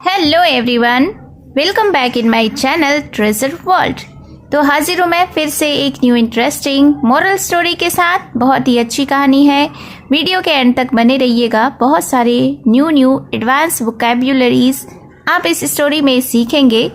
Hello everyone, welcome back in my channel treasure world. तो हाजिर हूँ मैं फिर से एक न्यू इंटरेस्टिंग मोरल स्टोरी के साथ। बहुत ही अच्छी कहानी है, वीडियो के एंड तक बने रहिएगा। बहुत सारे न्यू एडवांस वोकैब्युलरीज आप इस स्टोरी में सीखेंगे।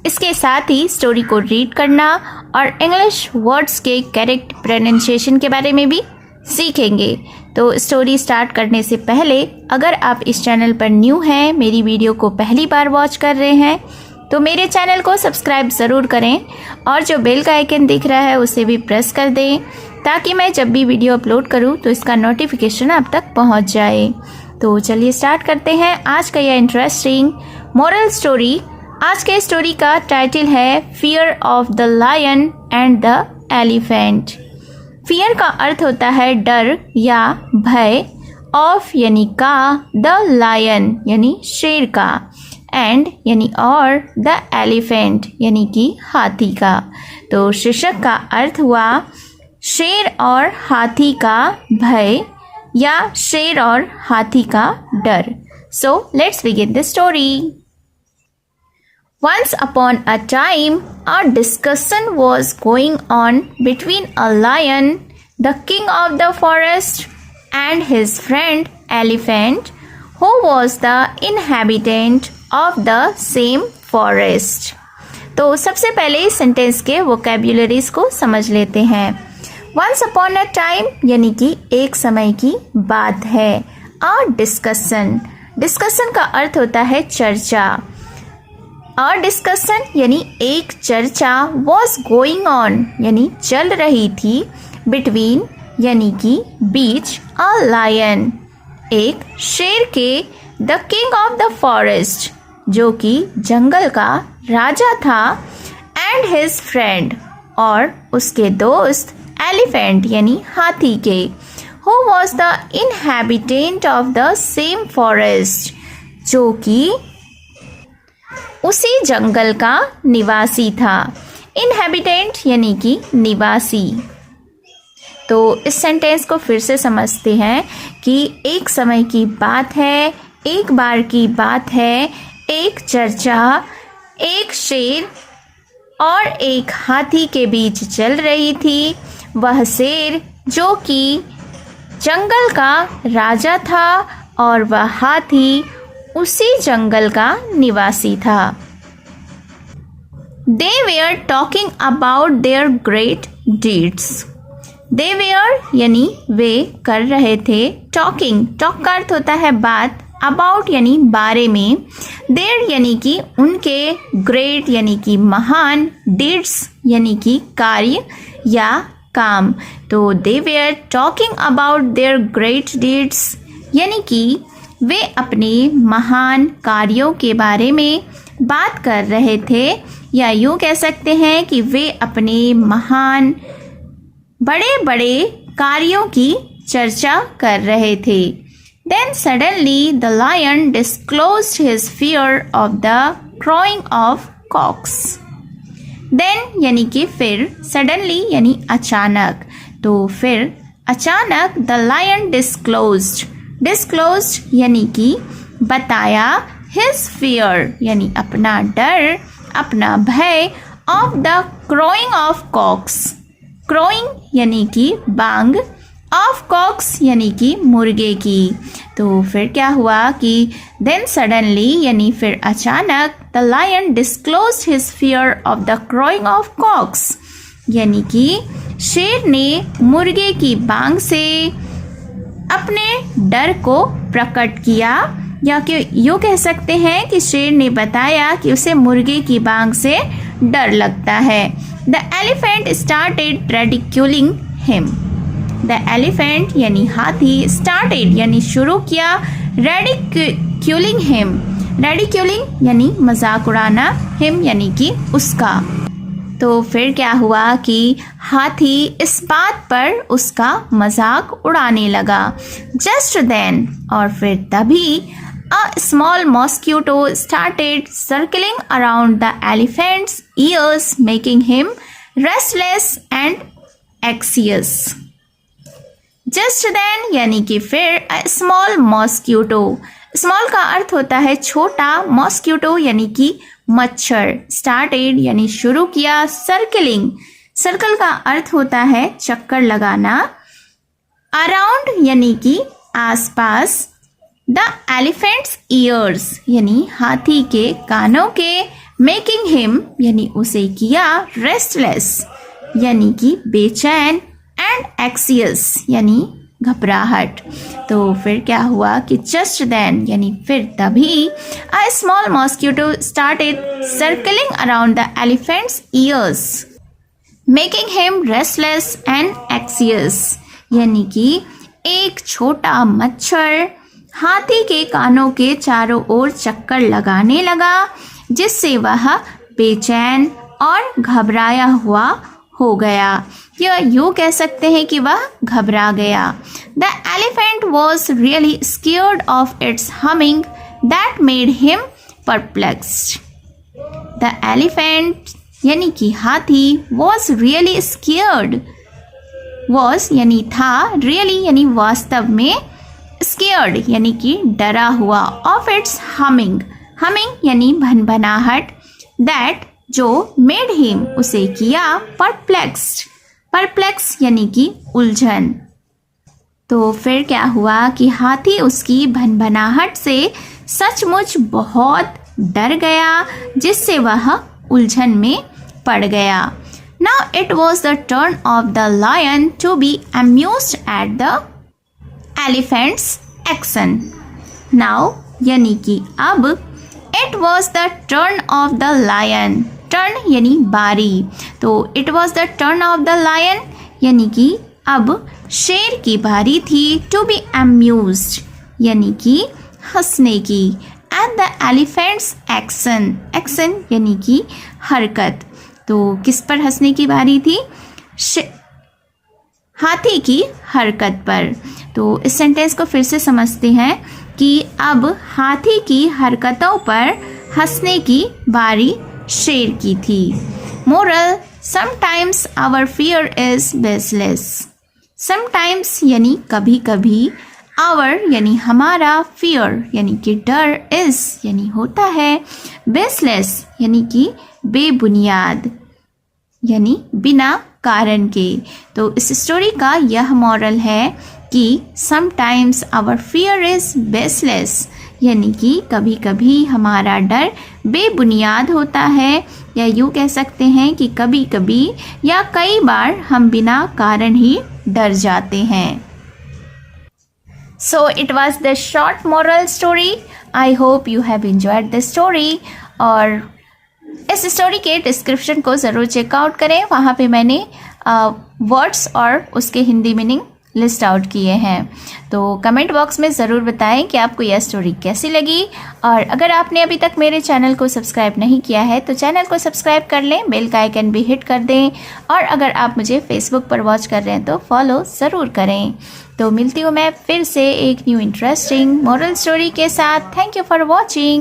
इसके साथ ही स्टोरी को रीड करना और इंग्लिश वर्ड्स के करेक्ट प्रोनाउंसिएशन के बारे में भी सीखेंगे। तो स्टोरी स्टार्ट करने से पहले अगर आप इस चैनल पर न्यू हैं, मेरी वीडियो को पहली बार वॉच कर रहे हैं, तो मेरे चैनल को सब्सक्राइब ज़रूर करें और जो बेल का आइकन दिख रहा है उसे भी प्रेस कर दें ताकि मैं जब भी वीडियो अपलोड करूं तो इसका नोटिफिकेशन आप तक पहुंच जाए। तो चलिए स्टार्ट करते हैं आज का यह इंटरेस्टिंग मोरल स्टोरी। आज के स्टोरी का टाइटल है fear of the lion and the elephant. Fear का अर्थ होता है डर या भय, ऑफ यानी का, द लायन यानी शेर का, एंड यानी और, द एलिफेंट यानी कि हाथी का। तो शीर्षक का अर्थ हुआ शेर और हाथी का भय या शेर और हाथी का डर। So let's begin the story. Once upon a time, a discussion was going on between a lion, the king of the forest, and his friend elephant, who was the inhabitant of the same forest. तो सबसे पहले इस sentence के वोकैब्युलरीज को समझ लेते हैं। Once upon a time यानी कि एक समय की बात है। A discussion, डिस्कशन का अर्थ होता है चर्चा। और डिस्कशन यानी एक चर्चा, वॉज गोइंग ऑन यानी चल रही थी, बिटवीन यानी कि बीच, अ लायन एक शेर के, the king of the forest जो कि जंगल का राजा था, एंड हिज फ्रेंड और उसके दोस्त, एलिफेंट यानी हाथी के, who was the inhabitant of the same forest जो कि उसी जंगल का निवासी था। इनहैबिटेंट यानी कि निवासी। तो इस सेंटेंस को फिर से समझते हैं कि एक समय की बात है, एक बार की बात है, एक चर्चा एक शेर और एक हाथी के बीच चल रही थी। वह शेर जो कि जंगल का राजा था और वह हाथी उसी जंगल का निवासी था। They were talking about their great deeds. They were यानी वे कर रहे थे, talking, talk का अर्थ होता है बात, about यानी बारे में, their यानी कि उनके, great यानी कि महान, deeds यानी कि कार्य या काम। तो they were talking about their great deeds यानी कि वे अपने महान कार्यों के बारे में बात कर रहे थे, या यूँ कह सकते हैं कि वे अपने महान बड़े बड़े कार्यों की चर्चा कर रहे थे। Then suddenly the lion disclosed his fear of the crowing of cocks. Then यानी कि फिर, suddenly यानी अचानक, तो फिर अचानक the lion disclosed यानी कि बताया, his fear यानी अपना डर, अपना भय, of the crowing of cocks. crowing यानी कि बांग, of cocks यानी कि मुर्गे की। तो फिर क्या हुआ कि then suddenly यानी फिर अचानक, the lion disclosed his fear of the crowing of cocks यानी कि शेर ने मुर्गे की बांग से अपने डर को प्रकट किया, या कि यूँ कह सकते हैं कि शेर ने बताया कि उसे मुर्गे की बांग से डर लगता है। The elephant started ridiculing him. The elephant यानी हाथी, स्टार्टेड यानी शुरू किया, रेडिक्यूलिंग हिम, रेडिक्यूलिंग यानी मजाक उड़ाना, हिम यानी कि उसका। तो फिर क्या हुआ कि हाथी इस बात पर उसका मजाक उड़ाने लगा। जस्ट देन और फिर तभी, a small mosquito started circling around the elephant's ears, making him restless and anxious. Just then यानी कि फिर, a small mosquito, स्मॉल का अर्थ होता है छोटा, मॉस्क्यूटो यानी कि मच्छर, स्टार्टेड यानी शुरू किया, सर्कलिंग, सर्कल का अर्थ होता है चक्कर लगाना, अराउंड यानी कि आसपास, द एलिफेंट्स ईयर्स यानी हाथी के कानों के, मेकिंग हिम यानी उसे किया, रेस्टलेस यानी कि बेचैन, एंड एक्सियस यानी घबराहट। तो फिर क्या हुआ कि जस्ट देन यानी फिर तभी a small mosquito started circling around the elephant's ears making him restless and anxious यानी कि एक छोटा मच्छर हाथी के कानों के चारों ओर चक्कर लगाने लगा, जिससे वह बेचैन और घबराया हुआ हो गया, या यूँ कह सकते हैं कि वह घबरा गया। The elephant was really scared of its humming that made him perplexed. The elephant यानी कि हाथी वॉज रियली स्केयर्ड, वॉज यानी था, रियली यानी वास्तव में, स्केयर्ड यानी कि डरा हुआ, ऑफ इट्स हमिंग, हमिंग यानी भनभनाहट, दैट जो, मेड हिम उसे किया, परप्लेक्स्ड, परप्लेक्स यानी कि उलझन। तो फिर क्या हुआ कि हाथी उसकी भनभनाहट से सचमुच बहुत डर गया, जिससे वह उलझन में पड़ गया। Now it was the turn of the lion to be amused at the elephant's action. Now यानी कि अब, it was the turn of the lion, turn यानी बारी, तो it was the turn of the lion यानी कि अब शेर की बारी थी, to be amused यानी कि हंसने की, at the elephant's action, action यानी कि हरकत। तो किस पर हंसने की बारी थी? हाथी की हरकत पर। तो इस सेंटेंस को फिर से समझते हैं कि अब हाथी की हरकतों पर हंसने की बारी शेर की थी। Moral, sometimes our fear is baseless. Sometimes यानी कभी कभी, आवर यानी हमारा, फियर यानी कि डर, इज यानी होता है, बेसलेस यानी कि बेबुनियाद यानी बिना कारण के। तो इस स्टोरी का यह मॉरल है कि sometimes our fear is baseless यानी कि कभी कभी हमारा डर बेबुनियाद होता है, या यूँ कह सकते हैं कि कभी कभी या कई बार हम बिना कारण ही डर जाते हैं। So it was the short moral story. I hope you have enjoyed the story. और इस स्टोरी के डिस्क्रिप्शन को ज़रूर चेकआउट करें, वहाँ पे मैंने वर्ड्स और उसके हिंदी मीनिंग लिस्ट आउट किए हैं। तो कमेंट बॉक्स में ज़रूर बताएं कि आपको यह स्टोरी कैसी लगी, और अगर आपने अभी तक मेरे चैनल को सब्सक्राइब नहीं किया है तो चैनल को सब्सक्राइब कर लें, बेल का आइकन भी हिट कर दें, और अगर आप मुझे फेसबुक पर वॉच कर रहे हैं तो फॉलो ज़रूर करें। तो मिलती हूँ मैं फिर से एक न्यू इंटरेस्टिंग मोरल स्टोरी के साथ। Thank you for watching.